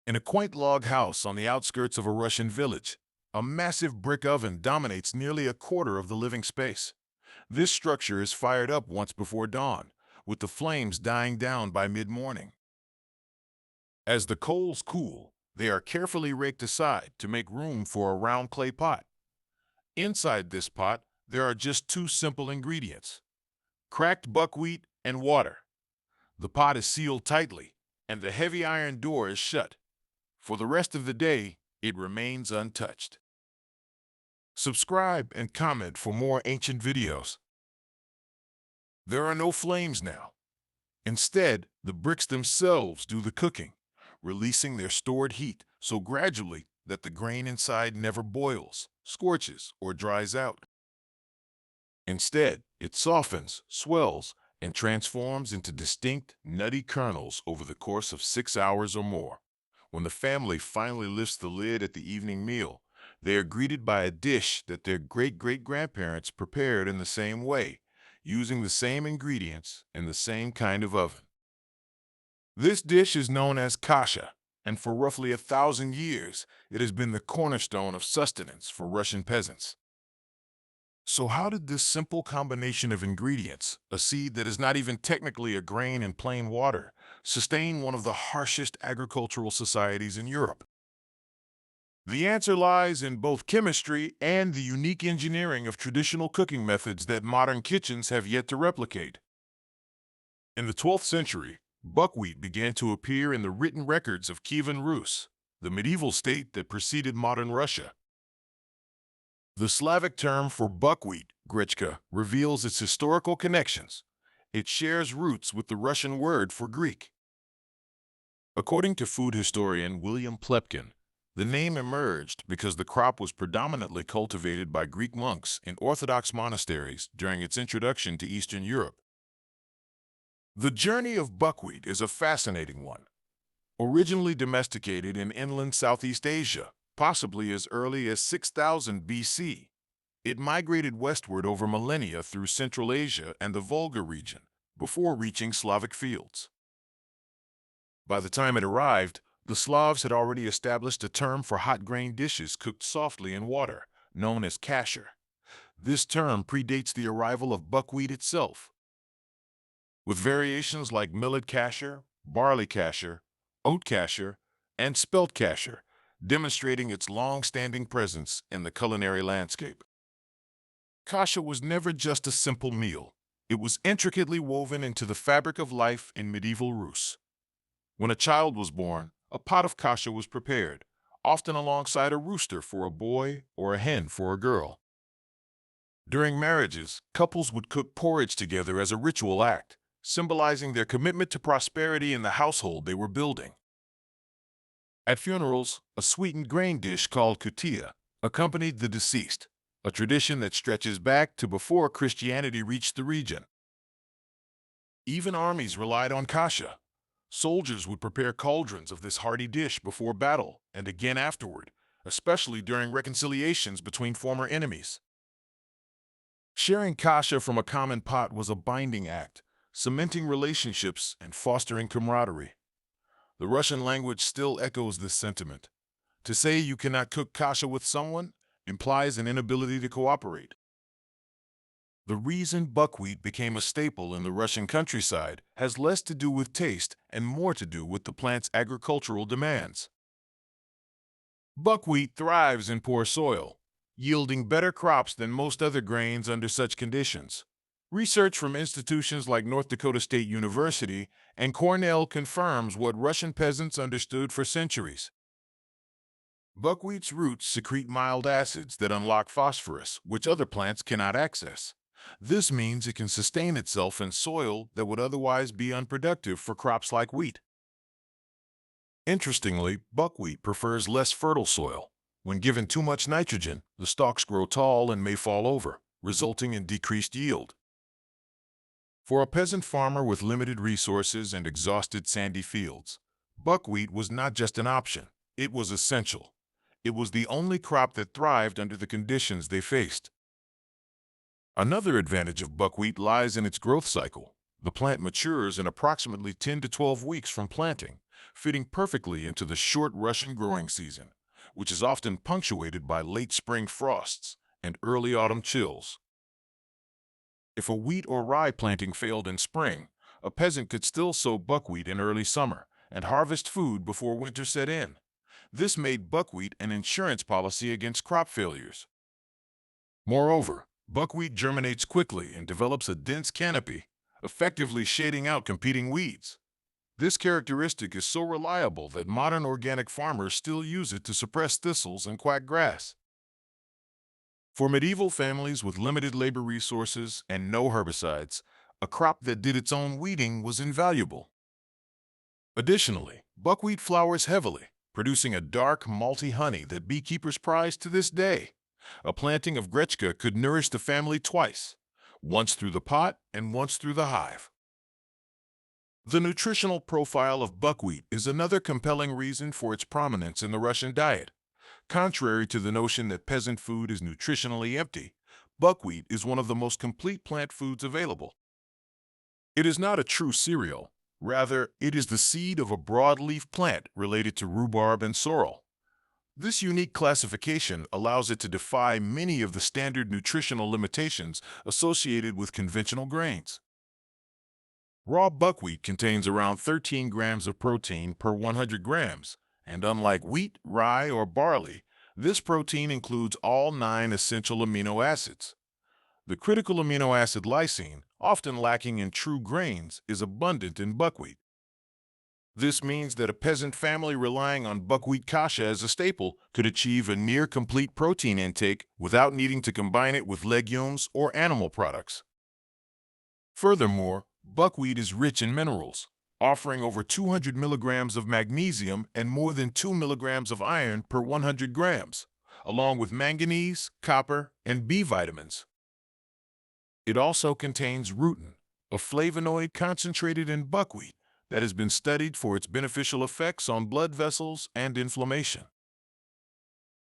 In a quaint log house on the outskirts of a Russian village, a massive brick oven dominates nearly a quarter of the living space. This structure is fired up once before dawn, with the flames dying down by mid-morning. As the coals cool, they are carefully raked aside to make room for a round clay pot. Inside this pot, there are just two simple ingredients: cracked buckwheat and water. The pot is sealed tightly, and the heavy iron door is shut. For the rest of the day, it remains untouched. Subscribe and comment for more ancient videos. There are no flames now. Instead, the bricks themselves do the cooking, releasing their stored heat so gradually that the grain inside never boils, scorches, or dries out. Instead, it softens, swells, and transforms into distinct, nutty kernels over the course of 6 hours or more. When the family finally lifts the lid at the evening meal, they are greeted by a dish that their great-great-grandparents prepared in the same way, using the same ingredients and the same kind of oven. This dish is known as Kasha, and for roughly 1,000 years, it has been the cornerstone of sustenance for Russian peasants. So how did this simple combination of ingredients, a seed that is not even technically a grain in plain water, sustain one of the harshest agricultural societies in Europe? The answer lies in both chemistry and the unique engineering of traditional cooking methods that modern kitchens have yet to replicate. In the 12th century, buckwheat began to appear in the written records of Kievan Rus, the medieval state that preceded modern Russia. The Slavic term for buckwheat, grechka, reveals its historical connections. It shares roots with the Russian word for Greek. According to food historian William Plepkin, the name emerged because the crop was predominantly cultivated by Greek monks in Orthodox monasteries during its introduction to Eastern Europe. The journey of buckwheat is a fascinating one. Originally domesticated in inland Southeast Asia, possibly as early as 6000 BC, it migrated westward over millennia through Central Asia and the Volga region, before reaching Slavic fields. By the time it arrived, the Slavs had already established a term for hot grain dishes cooked softly in water, known as kasher. This term predates the arrival of buckwheat itself, with variations like millet kasher, barley kasher, oat kasher, and spelt kasher, demonstrating its long-standing presence in the culinary landscape. Kasha was never just a simple meal. It was intricately woven into the fabric of life in medieval Rus. When a child was born, a pot of kasha was prepared, often alongside a rooster for a boy or a hen for a girl. During marriages, couples would cook porridge together as a ritual act, symbolizing their commitment to prosperity in the household they were building. At funerals, a sweetened grain dish called kutia accompanied the deceased, a tradition that stretches back to before Christianity reached the region. Even armies relied on kasha. Soldiers would prepare cauldrons of this hearty dish before battle and again afterward, especially during reconciliations between former enemies. Sharing kasha from a common pot was a binding act, cementing relationships and fostering camaraderie. The Russian language still echoes this sentiment. To say you cannot cook kasha with someone implies an inability to cooperate. The reason buckwheat became a staple in the Russian countryside has less to do with taste and more to do with the plant's agricultural demands. Buckwheat thrives in poor soil, yielding better crops than most other grains under such conditions. Research from institutions like North Dakota State University and Cornell confirms what Russian peasants understood for centuries. Buckwheat's roots secrete mild acids that unlock phosphorus, which other plants cannot access. This means it can sustain itself in soil that would otherwise be unproductive for crops like wheat. Interestingly, buckwheat prefers less fertile soil. When given too much nitrogen, the stalks grow tall and may fall over, resulting in decreased yield. For a peasant farmer with limited resources and exhausted sandy fields, buckwheat was not just an option, it was essential. It was the only crop that thrived under the conditions they faced. Another advantage of buckwheat lies in its growth cycle. The plant matures in approximately 10 to 12 weeks from planting, fitting perfectly into the short Russian growing season, which is often punctuated by late spring frosts and early autumn chills. If a wheat or rye planting failed in spring, a peasant could still sow buckwheat in early summer and harvest food before winter set in. This made buckwheat an insurance policy against crop failures. Moreover, buckwheat germinates quickly and develops a dense canopy, effectively shading out competing weeds. This characteristic is so reliable that modern organic farmers still use it to suppress thistles and quack grass. For medieval families with limited labor resources and no herbicides, a crop that did its own weeding was invaluable. Additionally, buckwheat flowers heavily, producing a dark, malty honey that beekeepers prize to this day. A planting of Gretchka could nourish the family twice, once through the pot and once through the hive. The nutritional profile of buckwheat is another compelling reason for its prominence in the Russian diet. Contrary to the notion that peasant food is nutritionally empty, buckwheat is one of the most complete plant foods available. It is not a true cereal. Rather, it is the seed of a broadleaf plant related to rhubarb and sorrel. This unique classification allows it to defy many of the standard nutritional limitations associated with conventional grains. Raw buckwheat contains around 13 grams of protein per 100 grams, and unlike wheat, rye, or barley, this protein includes all 9 essential amino acids. The critical amino acid lysine, often lacking in true grains, is abundant in buckwheat. This means that a peasant family relying on buckwheat kasha as a staple could achieve a near-complete protein intake without needing to combine it with legumes or animal products. Furthermore, buckwheat is rich in minerals, offering over 200 milligrams of magnesium and more than 2 milligrams of iron per 100 grams, along with manganese, copper, and B vitamins. It also contains rutin, a flavonoid concentrated in buckwheat that has been studied for its beneficial effects on blood vessels and inflammation.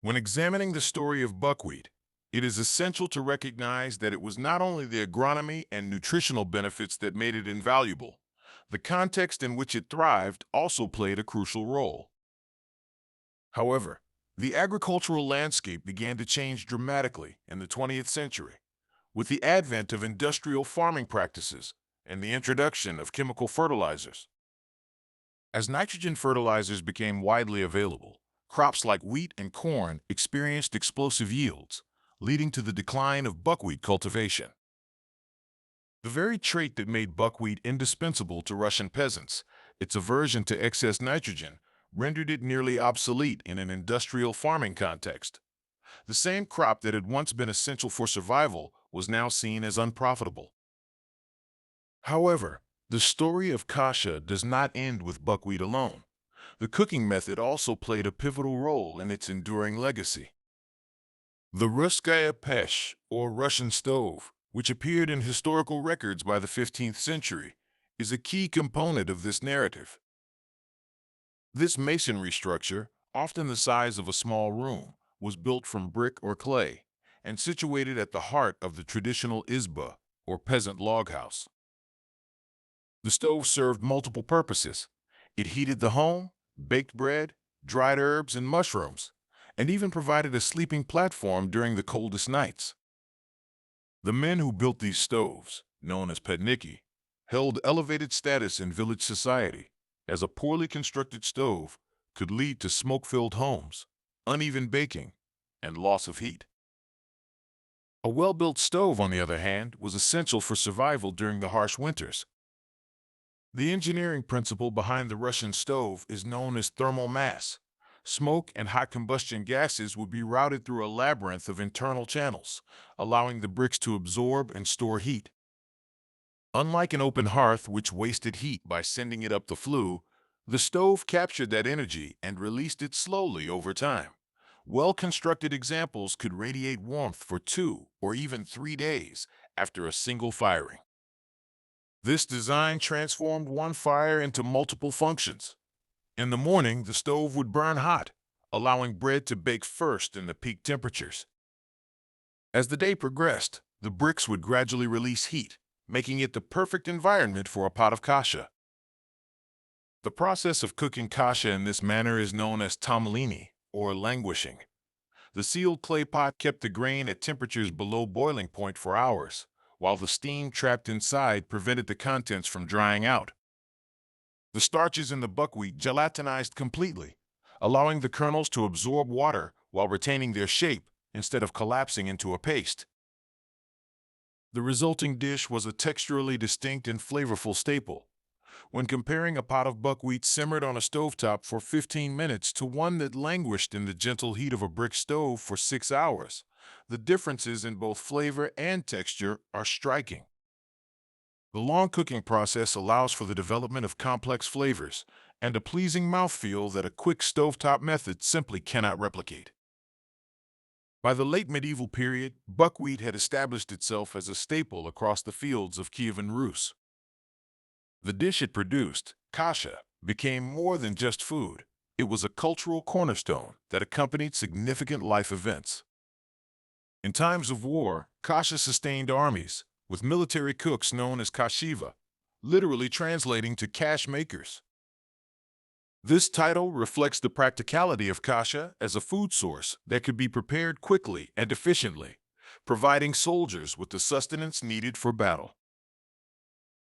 When examining the story of buckwheat, it is essential to recognize that it was not only the agronomy and nutritional benefits that made it invaluable. The context in which it thrived also played a crucial role. However, the agricultural landscape began to change dramatically in the 20th century, with the advent of industrial farming practices and the introduction of chemical fertilizers. As nitrogen fertilizers became widely available, crops like wheat and corn experienced explosive yields, leading to the decline of buckwheat cultivation. The very trait that made buckwheat indispensable to Russian peasants, its aversion to excess nitrogen, rendered it nearly obsolete in an industrial farming context. The same crop that had once been essential for survival was now seen as unprofitable. However, the story of Kasha does not end with buckwheat alone. The cooking method also played a pivotal role in its enduring legacy. The Russkaya pesh, or Russian stove, which appeared in historical records by the 15th century, is a key component of this narrative. This masonry structure, often the size of a small room, was built from brick or clay and situated at the heart of the traditional izba, or peasant log house. The stove served multiple purposes. It heated the home, baked bread, dried herbs, and mushrooms, and even provided a sleeping platform during the coldest nights. The men who built these stoves, known as pedniki, held elevated status in village society, as a poorly constructed stove could lead to smoke-filled homes, uneven baking, and loss of heat. A well-built stove, on the other hand, was essential for survival during the harsh winters. The engineering principle behind the Russian stove is known as thermal mass. Smoke and hot combustion gases would be routed through a labyrinth of internal channels, allowing the bricks to absorb and store heat. Unlike an open hearth, which wasted heat by sending it up the flue, the stove captured that energy and released it slowly over time. Well-constructed examples could radiate warmth for 2 or even 3 days after a single firing. This design transformed one fire into multiple functions. In the morning, the stove would burn hot, allowing bread to bake first in the peak temperatures. As the day progressed, the bricks would gradually release heat, making it the perfect environment for a pot of kasha. The process of cooking kasha in this manner is known as tamalini, or languishing. The sealed clay pot kept the grain at temperatures below boiling point for hours, while the steam trapped inside prevented the contents from drying out. The starches in the buckwheat gelatinized completely, allowing the kernels to absorb water while retaining their shape instead of collapsing into a paste. The resulting dish was a texturally distinct and flavorful staple. When comparing a pot of buckwheat simmered on a stovetop for 15 minutes to one that languished in the gentle heat of a brick stove for 6 hours, the differences in both flavor and texture are striking. The long cooking process allows for the development of complex flavors and a pleasing mouthfeel that a quick stovetop method simply cannot replicate. By the late medieval period, buckwheat had established itself as a staple across the fields of Kievan Rus. The dish it produced, kasha, became more than just food. It was a cultural cornerstone that accompanied significant life events. In times of war, kasha sustained armies, with military cooks known as kashiva, literally translating to cash makers. This title reflects the practicality of kasha as a food source that could be prepared quickly and efficiently, providing soldiers with the sustenance needed for battle.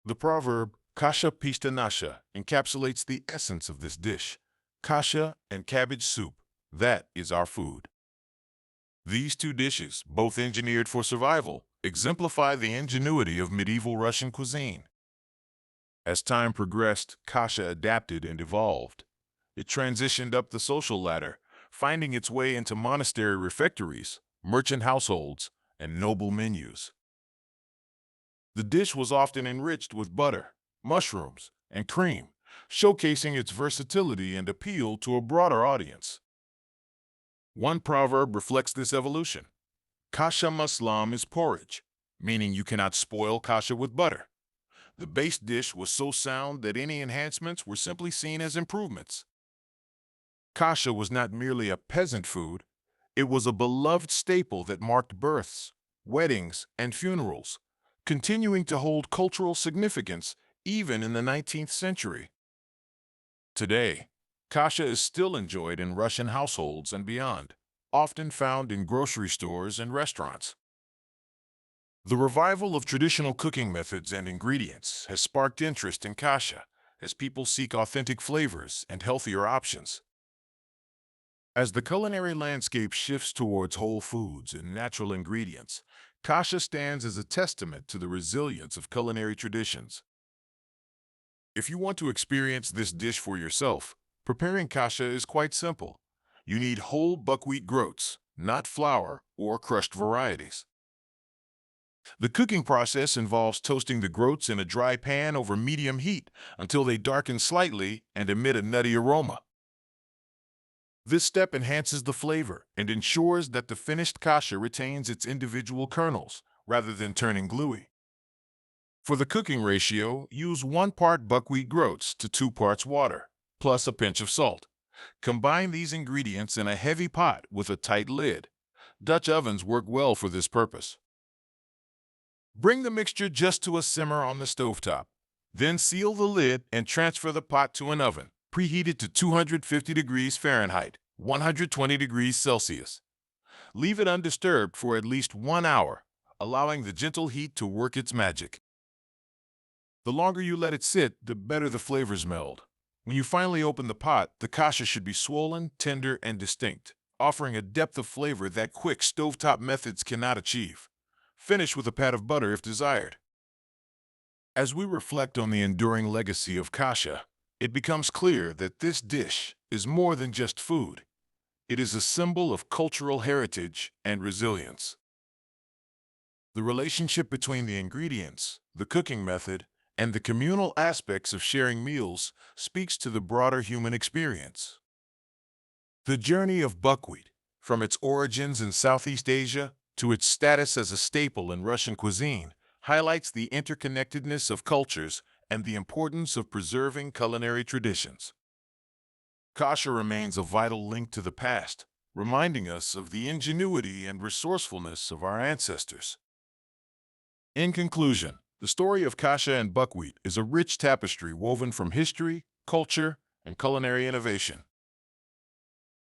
The proverb, kasha pista nasha, encapsulates the essence of this dish. Kasha and cabbage soup, that is our food. These two dishes, both engineered for survival, exemplify the ingenuity of medieval Russian cuisine. As time progressed, kasha adapted and evolved. It transitioned up the social ladder, finding its way into monastery refectories, merchant households, and noble menus. The dish was often enriched with butter, mushrooms, and cream, showcasing its versatility and appeal to a broader audience. One proverb reflects this evolution. Kasha maslam is porridge, meaning you cannot spoil kasha with butter. The base dish was so sound that any enhancements were simply seen as improvements. Kasha was not merely a peasant food, it was a beloved staple that marked births, weddings, and funerals, continuing to hold cultural significance even in the 19th century. Today, kasha is still enjoyed in Russian households and beyond, often found in grocery stores and restaurants. The revival of traditional cooking methods and ingredients has sparked interest in kasha as people seek authentic flavors and healthier options. As the culinary landscape shifts towards whole foods and natural ingredients, kasha stands as a testament to the resilience of culinary traditions. If you want to experience this dish for yourself, preparing kasha is quite simple. You need whole buckwheat groats, not flour or crushed varieties. The cooking process involves toasting the groats in a dry pan over medium heat until they darken slightly and emit a nutty aroma. This step enhances the flavor and ensures that the finished kasha retains its individual kernels rather than turning gluey. For the cooking ratio, use 1 part buckwheat groats to 2 parts water, plus a pinch of salt. Combine these ingredients in a heavy pot with a tight lid. Dutch ovens work well for this purpose. Bring the mixture just to a simmer on the stovetop. Then seal the lid and transfer the pot to an oven, preheated to 250 degrees Fahrenheit, 120 degrees Celsius. Leave it undisturbed for at least 1 hour, allowing the gentle heat to work its magic. The longer you let it sit, the better the flavors meld. When you finally open the pot, the kasha should be swollen, tender, and distinct, offering a depth of flavor that quick stovetop methods cannot achieve. Finish with a pat of butter if desired. As we reflect on the enduring legacy of kasha, it becomes clear that this dish is more than just food. It is a symbol of cultural heritage and resilience. The relationship between the ingredients, the cooking method, and the communal aspects of sharing meals speaks to the broader human experience. The journey of buckwheat, from its origins in Southeast Asia to its status as a staple in Russian cuisine, highlights the interconnectedness of cultures and the importance of preserving culinary traditions. Kasha remains a vital link to the past, reminding us of the ingenuity and resourcefulness of our ancestors. In conclusion, the story of kasha and buckwheat is a rich tapestry woven from history, culture, and culinary innovation.